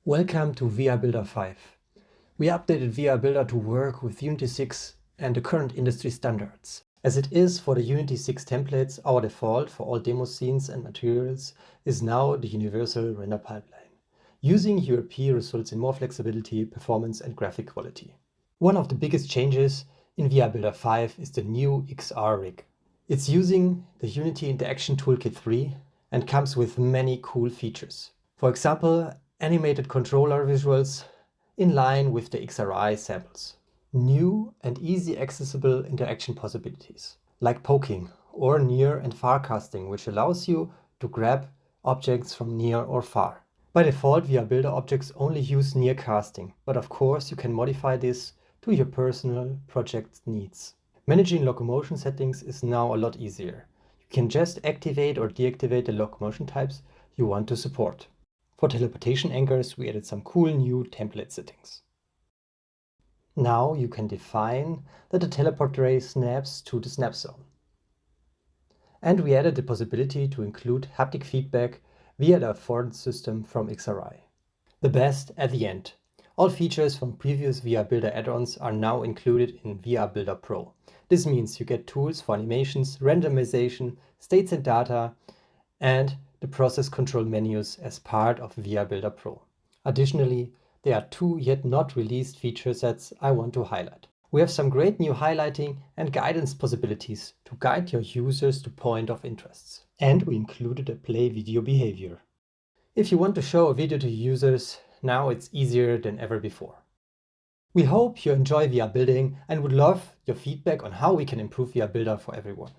Welcome to VR Builder 5. We updated VR Builder to work with Unity 6 and the current industry standards. As it is for the Unity 6 templates, our default for all demo scenes and materials is now the universal render pipeline. Using URP results in more flexibility, performance and graphic quality. One of the biggest changes in VR Builder 5 is the new XR rig. It's using the Unity Interaction Toolkit 3 and comes with many cool features. For example, animated controller visuals in line with the XRI samples. New and easy accessible interaction possibilities, like poking or near and far casting, which allows you to grab objects from near or far. By default, VR Builder objects only use near casting, but of course you can modify this to your personal project needs. Managing locomotion settings is now a lot easier. You can just activate or deactivate the locomotion types you want to support. For teleportation anchors, we added some cool new template settings. Now you can define that the teleport ray snaps to the snap zone. And we added the possibility to include haptic feedback via the affordance system from XRI. The best at the end. All features from previous VR Builder add-ons are now included in VR Builder Pro. This means you get tools for animations, randomization, states and data, and the process control menus as part of VR Builder Pro. Additionally, there are two yet not released feature sets I want to highlight. We have some great new highlighting and guidance possibilities to guide your users to point of interests. And we included a play video behavior. If you want to show a video to users, now it's easier than ever before. We hope you enjoy VR building and would love your feedback on how we can improve VR Builder for everyone.